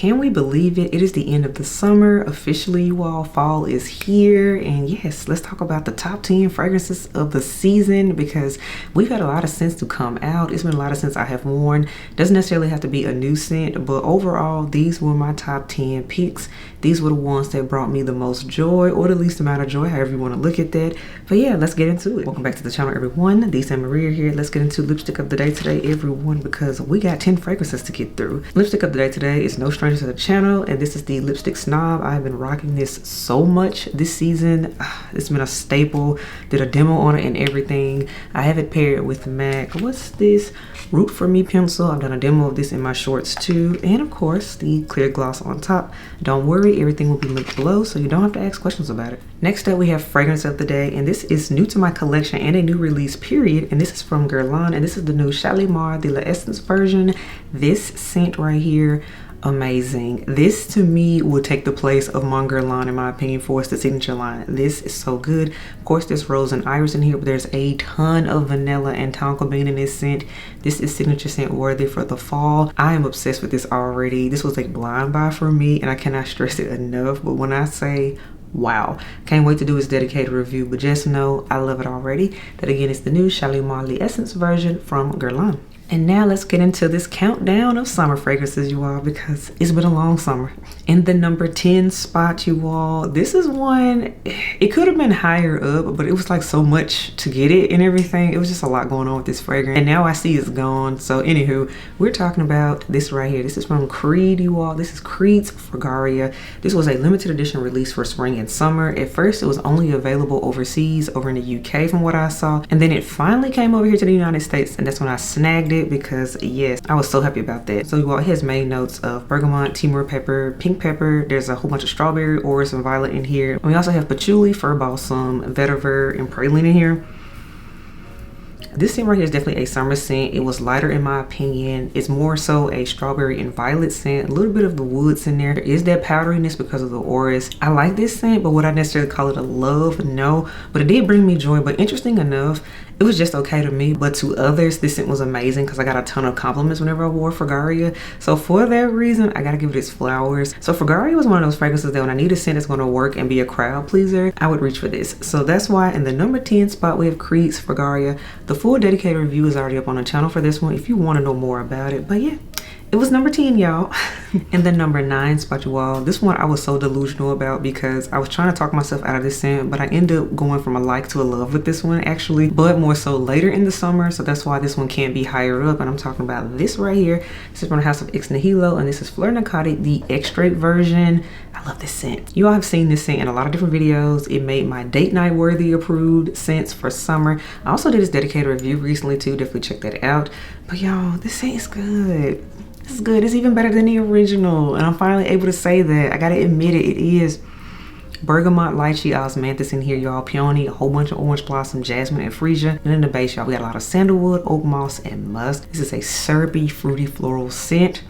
can we believe it? It is the end of the summer. Officially, you all, fall is here. And yes, let's talk about the top 10 fragrances of the season, because we've had a lot of scents to come out. It's been a lot of scents I have worn. Doesn't necessarily have to be a new scent, but overall, these were my top 10 picks. These were the ones that brought me the most joy, or the least amount of joy, however you want to look at that. But yeah, let's get into it. Welcome back to the channel, everyone. The SANTAMARIA here. Let's get into lipstick of the day today, everyone, because we got 10 fragrances to get through. Lipstick of the day today is no stranger to the channel, and this is the Lipstick Snob. I've been rocking this so much this season. It's been a staple. Did a demo on it and everything. I have it paired with MAC. What's this? Root for Me pencil. I've done a demo of this in my shorts too, and of course the clear gloss on top. Don't worry, everything will be linked below, so you don't have to ask questions about it. Next up, we have fragrance of the day, and this is new to my collection and a new release period, and this is from Guerlain, and this is the new Shalimar de l'Essence version. This scent right here, amazing. This to me would take the place of Mon Guerlain in my opinion for its signature line. This is so good. Of course, there's rose and iris in here, but there's a ton of vanilla and tonka bean in this scent. This is signature scent worthy for the fall. I am obsessed with this already. This was a blind buy for me, and I cannot stress it enough. But when I say wow, can't wait to do its dedicated review, but just know I love it already. That again is the new Shalimar l'Essence version from Guerlain. And now let's get into this countdown of summer fragrances, you all, because it's been a long summer. In the number 10 spot, you all, this is one, it could have been higher up, but it was like so much to get it and everything. It was just a lot going on with this fragrance. And now I see it's gone. So anywho, we're talking about this right here. This is from Creed, you all. This is Creed's Fragaria. This was a limited edition release for spring and summer. At first, it was only available overseas, over in the UK from what I saw. And then it finally came over here to the United States, and that's when I snagged it, because yes, I was so happy about that. So you all, it has main notes of bergamot, Timur pepper, pink pepper. There's a whole bunch of strawberry, orris, and violet in here. And we also have patchouli, fir balsam, vetiver, and praline in here. This scent right here is definitely a summer scent. It was lighter in my opinion. It's more so a strawberry and violet scent. A little bit of the woods in there. There is that powderiness because of the orris. I like this scent, but would I necessarily call it a love? No, but it did bring me joy. But interesting enough, it was just okay to me, but to others, this scent was amazing because I got a ton of compliments whenever I wore Fragaria. So for that reason, I gotta give it its flowers. So Fragaria was one of those fragrances that when I need a scent that's gonna work and be a crowd pleaser, I would reach for this. So that's why in the number 10 spot, we have Creed's Fragaria. The full dedicated review is already up on the channel for this one if you wanna know more about it. But yeah, it was number 10, y'all. In the number 9 spot, you all, this one I was so delusional about because I was trying to talk myself out of this scent, but I ended up going from a like to a love with this one actually, but more so later in the summer. So that's why this one can't be higher up, and I'm talking about this right here. This is from the House of X Nihilo, and this is Fleur Narcotique, the Extrait version. I love this scent. You all have seen this scent in a lot of different videos. It made my date night worthy approved scents for summer. I also did this dedicated review recently too, definitely check that out. But y'all, this scent is good. It's good. It's even better than the original, and I'm finally able to say that. I gotta admit it. It is bergamot, lychee, osmanthus in here, y'all. Peony, a whole bunch of orange blossom, jasmine, and freesia. And in the base, y'all, we got a lot of sandalwood, oak moss, and musk. This is a syrupy, fruity, floral scent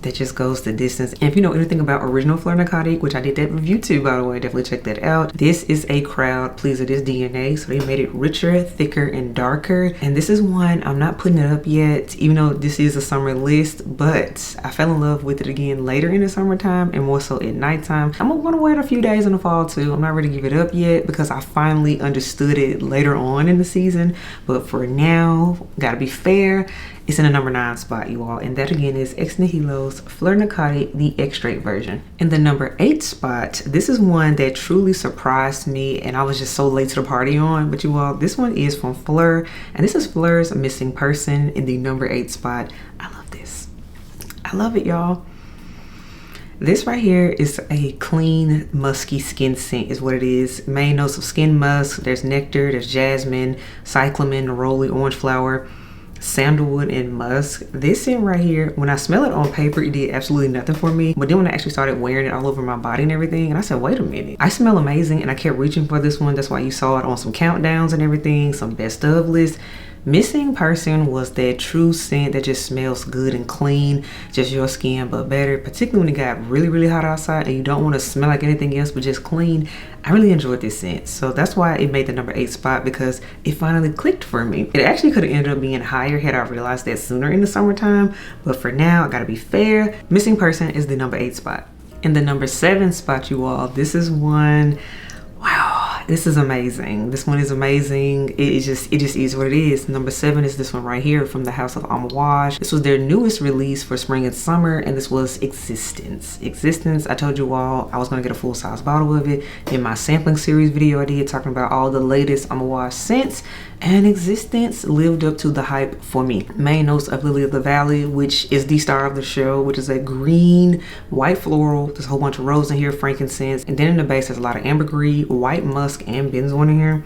that just goes the distance. And if you know anything about original Fleur Narcotique, which I did that review too, by the way, definitely check that out. This is a crowd pleaser. This DNA, so they made it richer, thicker, and darker. And this is one, I'm not putting it up yet, even though this is a summer list, but I fell in love with it again later in the summertime and more so at nighttime. I'm gonna wear it a few days in the fall too. I'm not ready to give it up yet because I finally understood it later on in the season. But for now, gotta be fair, it's in the number 9 spot, you all, and that again is Ex Nihilo's Fleur Narcotique, the Extrait version. In the number 8 spot, this is one that truly surprised me, and I was just so late to the party on, but you all, this one is from Phlur, and this is Fleur's Missing Person in the number 8 spot. I love this. I love it, y'all. This right here is a clean, musky skin scent is what it is. Main notes of skin musk, there's nectar, there's jasmine, cyclamen, neroli, orange flower, sandalwood, and musk. This scent right here, when I smell it on paper, it did absolutely nothing for me, but then when I actually started wearing it all over my body and everything, and I said, wait a minute, I smell amazing, and I kept reaching for this one. That's why you saw it on some countdowns and everything, some best of lists. Missing person was that true scent that just smells good and clean, just your skin but better, particularly when it got really hot outside and you don't want to smell like anything else but just clean. I really enjoyed this scent, so that's why it made the number 8 spot, because it finally clicked for me. It actually could have ended up being higher had I realized that sooner in the summertime, but for now I gotta be fair. Missing person is the number 8 spot. In the number 7 spot, you all, this is one, wow, this is amazing. This one is amazing. It just is what it is. Number 7 is this one right here from the house of Amouage. This was their newest release for spring and summer, and this was Existence. Existence, I told you all I was gonna get a full-size bottle of it in my sampling series video I did, talking about all the latest Amouage scents, and Existence lived up to the hype for me. Main notes of Lily of the Valley, which is the star of the show, which is a green, white floral. There's a whole bunch of rose in here, frankincense, and then in the base there's a lot of ambergris, white musk, and benzoin in here.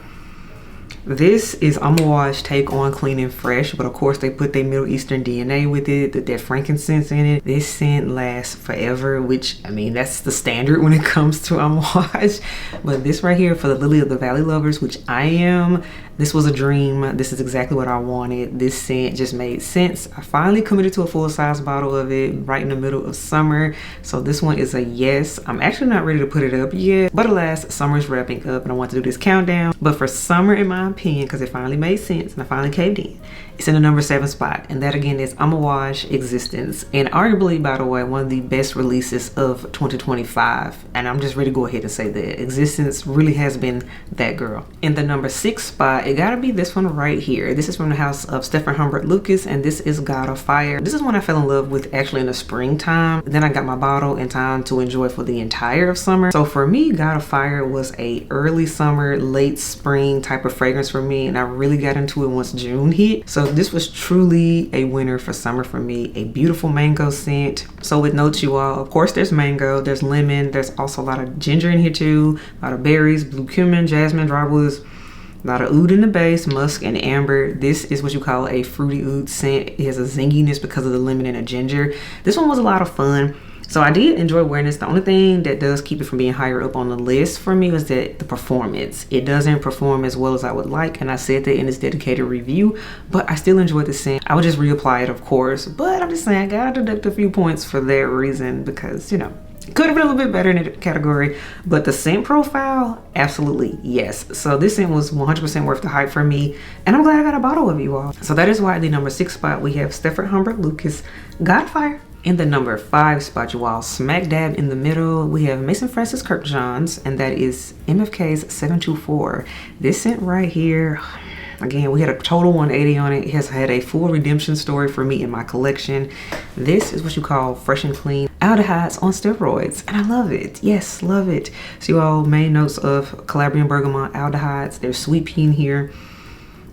This is Amouage take on Clean and Fresh, but of course they put their Middle Eastern DNA with it, that frankincense in it. This scent lasts forever, which, I mean, that's the standard when it comes to Amouage. But this right here, for the Lily of the Valley lovers, which I am, this was a dream. This is exactly what I wanted. This scent just made sense. I finally committed to a full-size bottle of it right in the middle of summer. So this one is a yes. I'm actually not ready to put it up yet, but alas, summer's wrapping up and I want to do this countdown. But for summer, in my opinion, because it finally made sense and I finally caved in, it's in the number 7 spot, and that again is Amouage Existence, and arguably, by the way, one of the best releases of 2025. And I'm just ready to go ahead and say that Existence really has been that girl. In the number 6 spot, it gotta be this one right here. This is from the house of Stephane Humbert Lucas, and this is God of Fire. This is one I fell in love with actually in the springtime. Then I got my bottle in time to enjoy for the entire of summer. So for me, God of Fire was a early summer, late spring type of fragrance for me, and I really got into it once June hit. So this was truly a winner for summer for me. A beautiful mango scent. So with notes, you all, of course there's mango, there's lemon, there's also a lot of ginger in here too, a lot of berries, blue cumin, jasmine, dry woods, a lot of oud in the base, musk and amber. This is what you call a fruity oud scent. It has a zinginess because of the lemon and the ginger. This one was a lot of fun. So I did enjoy wearing this. The only thing that does keep it from being higher up on the list for me was that the performance. It doesn't perform as well as I would like, and I said that in this dedicated review, but I still enjoyed the scent. I would just reapply it, of course, but I'm just saying I gotta deduct a few points for that reason, because, you know, it could have been a little bit better in the category, but the scent profile, absolutely yes. So this scent was 100% worth the hype for me, and I'm glad I got a bottle of you all. So that is why at the number 6 spot we have Stephane Humbert Lucas, God of Fire. In the number 5 spot, you all, smack dab in the middle, we have Maison Francis Kurkdijan's, and that is MFK's 724. This scent right here, again, we had a total 180 on it. It has had a full redemption story for me in my collection. This is what you call fresh and clean aldehydes on steroids, and I love it. Yes, love it. So you all, main notes of Calabrian bergamot aldehydes. There's sweet pea in here,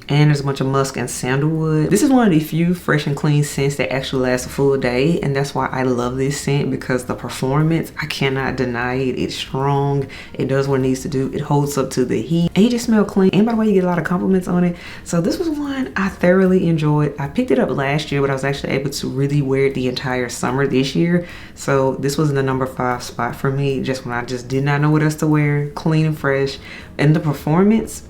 and there's a bunch of musk and sandalwood. This is one of the few fresh and clean scents that actually last a full day, and that's why I love this scent, because the performance, I cannot deny it. It's strong, it does what it needs to do, it holds up to the heat, and you just smell clean. And by the way, you get a lot of compliments on it. So this was one I thoroughly enjoyed. I picked it up last year, but I was actually able to really wear it the entire summer this year. So this was in the number 5 spot for me, just when I just did not know what else to wear, clean and fresh. And the performance,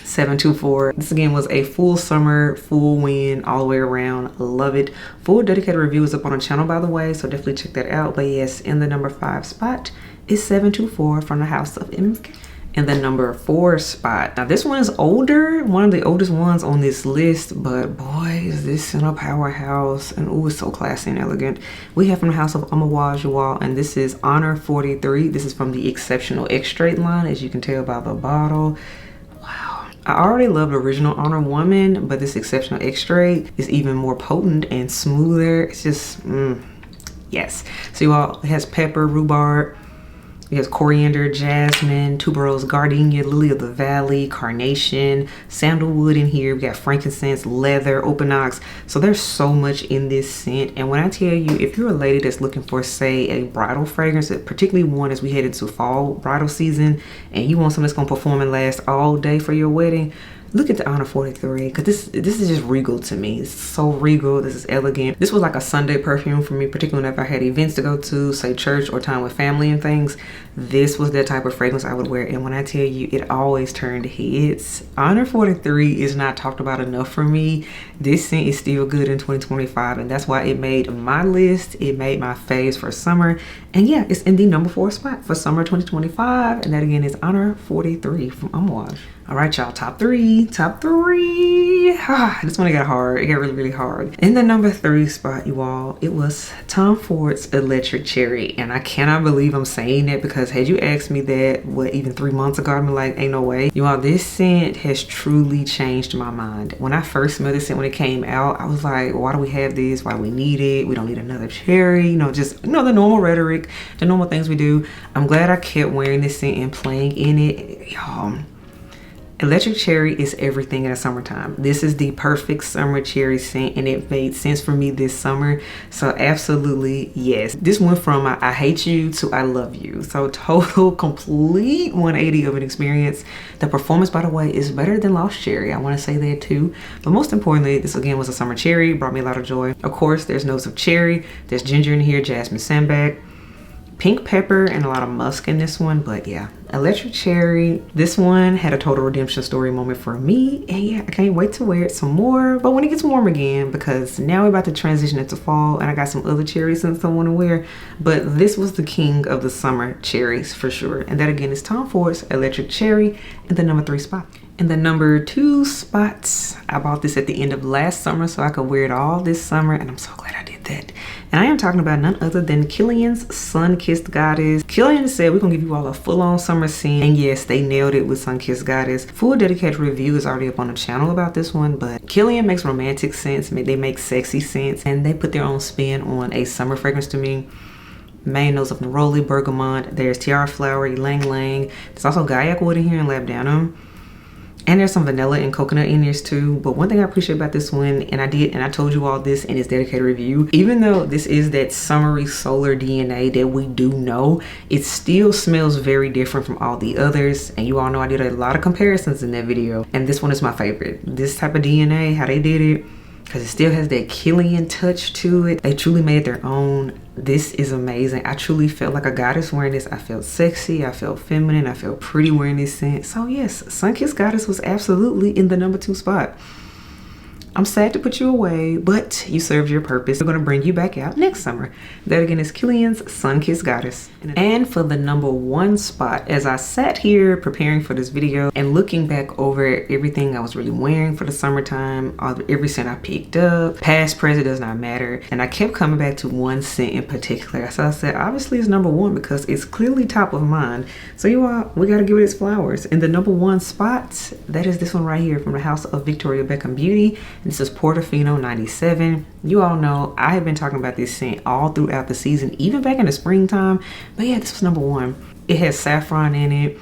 724. This again was a full summer, full win all the way around. Love it. Full dedicated review is up on the channel, by the way, so definitely check that out. But yes, in the number 5 spot is 724 from the house of MFK. In the number 4 spot, now this one is older, one of the oldest ones on this list, but boy, is this in a powerhouse, and ooh, it's so classy and elegant. We have from the house of Amouage, you all, and this is Honour 43. This is from the Exceptional Extrait line, as you can tell by the bottle. I already love the original Honour Woman, but this Exceptional Extrait is even more potent and smoother. It's just, yes. So you all, it has pepper, rhubarb, it has coriander, jasmine, tuberose, gardenia, lily of the valley, carnation, sandalwood in here. We got frankincense, leather, open ox. So there's so much in this scent. And when I tell you, if you're a lady that's looking for, say, a bridal fragrance, particularly one as we head into fall bridal season, and you want something that's gonna perform and last all day for your wedding, Look at the Honour 43, because this is just regal to me. It's so regal. This is elegant. This was like a Sunday perfume for me, particularly if I had events to go to, say church or time with family and things. This was the type of fragrance I would wear, and when I tell you, it always turned heads. Honour 43 is not talked about enough for me. This scent is still good in 2025, and that's why it made my list. It made my faves for summer, and yeah, it's in the number 4 spot for summer 2025, and that again is Honour 43 from Amouage. All right, y'all, top three. This one got hard. It got really hard. In the number 3 spot, you all, it was Tom Ford's Electric Cherry, and I cannot believe I'm saying that, because had you asked me that, what, even 3 months ago, I'd be like, ain't no way. You all, this scent has truly changed my mind. When I first smelled this scent when it came out, I was like, why do we have this? Why do we need it? We don't need another cherry. You know, just, you know, the normal rhetoric, the normal things we do. I'm glad I kept wearing this scent and playing in it. Y'all, Electric Cherry is everything in the summertime. This is the perfect summer cherry scent, and it made sense for me this summer. So absolutely, yes. This went from I hate you to I love you. So total, complete 180 of an experience. The performance, by the way, is better than Lost Cherry. I want to say that too. But most importantly, this again was a summer cherry. Brought me a lot of joy. Of course, there's notes of cherry. There's ginger in here, jasmine sambac, pink pepper, and a lot of musk in this one. But yeah, Electric Cherry, this one had a total redemption story moment for me, and yeah, I can't wait to wear it some more, but when it gets warm again, because now we're about to transition into fall, and I got some other cherry scents I want to wear. But this was the king of the summer cherries for sure, and that again is Tom Ford's Electric Cherry in the number 3 spot. In the number 2 spots, I bought this at the end of last summer so I could wear it all this summer, and I'm so glad I did that. And I am talking about none other than Kilian's Sunkissed Goddess. Kilian said we're gonna give you all a full-on summer scent, and yes, they nailed it with Sunkissed Goddess. Full dedicated review is already up on the channel about this one, but Kilian makes romantic scents, they make sexy scents, and they put their own spin on a summer fragrance to me. Main notes of neroli, bergamot, there's tiara flower, ylang ylang. There's also gaiac wood in here and labdanum. And there's some vanilla and coconut in this too. But one thing I appreciate about this one, and I told you all this in its dedicated review, even though this is that summery solar DNA that we do know, it still smells very different from all the others. And you all know I did a lot of comparisons in that video, and this one is my favorite. This type of DNA, how they did it, because it still has that Kilian touch to it. They truly made it their own. This is amazing. I truly felt like a goddess wearing this. I felt sexy, I felt feminine, I felt pretty wearing this scent. So yes, Sunkissed Goddess was absolutely in the number 2 spot. I'm sad to put you away, but you served your purpose. We're gonna bring you back out next summer. That again is Kilian's Sunkissed Goddess. And for the number 1 spot, as I sat here preparing for this video and looking back over everything I was really wearing for the summertime, every scent I picked up, past, present, does not matter. And I kept coming back to one scent in particular. So I said, obviously it's number 1 because it's clearly top of mind. So you all, we gotta give it its flowers. In the number 1 spot, that is this one right here from the house of Victoria Beckham Beauty. This is Portofino 97. You all know I have been talking about this scent all throughout the season, even back in the springtime. But yeah, this was number 1. It has saffron in it,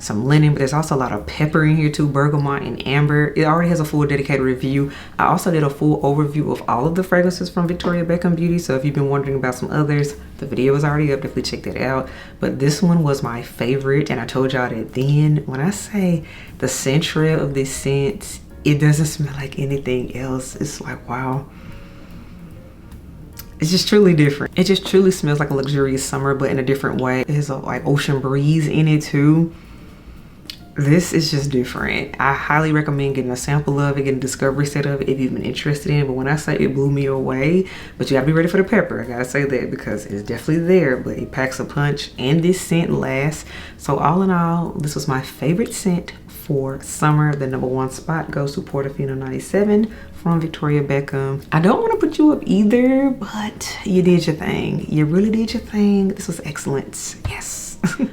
some linen, but there's also a lot of pepper in here too, bergamot and amber. It already has a full dedicated review. I also did a full overview of all of the fragrances from Victoria Beckham Beauty. So if you've been wondering about some others, the video is already up. Definitely check that out. But this one was my favorite, and I told y'all that then. When I say the scent trail of this scent, it doesn't smell like anything else. It's like, wow. It's just truly different. It just truly smells like a luxurious summer, but in a different way. There's a like ocean breeze in it too. This is just different. I highly recommend getting a sample of it, getting a discovery set of it if you've been interested in it. But when I say it blew me away, but you gotta be ready for the pepper. I gotta say that because it's definitely there, but it packs a punch, and this scent lasts. So all in all, this was my favorite scent for summer. The number 1 spot goes to Portofino 97 from Victoria Beckham. I don't want to put you up either, but you did your thing. You really did your thing. This was excellent. Yes.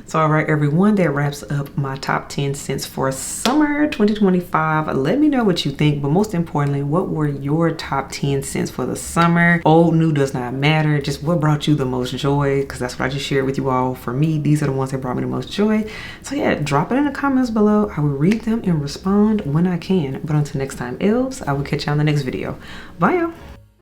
So all right, everyone, that wraps up my top 10 scents for summer 2025. Let me know what you think, but most importantly, what were your top 10 scents for the summer? Old, new, does not matter. Just what brought you the most joy, because that's what I just shared with you all. For me, these are the ones that brought me the most joy. So yeah, drop it in the comments below. I will read them and respond when I can. But until next time, elves, I will catch you on the next video. Bye, y'all.